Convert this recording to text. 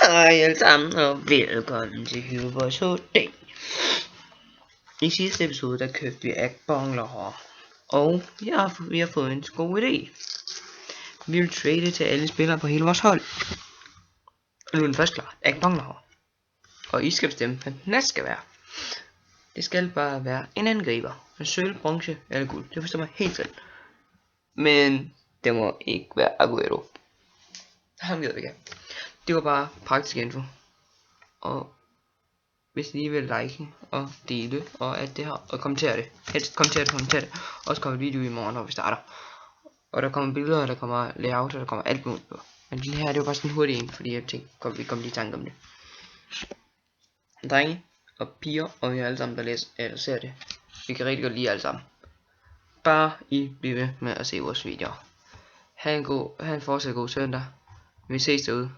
Hej alle sammen, og velkommen til Hubers HD. I sidste episode, der købte vi Akbongler, og vi har fået en god idé. Vi vil trade til alle spillere på hele vores hold. Nu er den først klar, Akbongler. Og I skal bestemme, hvad den næste skal være. Det skal bare være en angriber. En sølv, bronze eller guld. Det bestemmer helt selv. Men det må ikke være Aguero. Ham gider vi ikke. Det var bare praktisk info. Og hvis I vil like og dele og alt det her, og kommentere det. Helst kommentere det. Også kommer video i morgen, når vi starter. Og der kommer billeder, der kommer layout, og der kommer alt muligt på. Men det her, det var bare sådan hurtigt en, fordi jeg tænkte, vi kom lige i tanke om det. Drenge og piger, og vi alle sammen, der læser eller ser det. Vi kan rigtig godt lide alle sammen. Bare I bliver ved med at se vores videoer. Ha' en fortsat god søndag. Vi ses derude.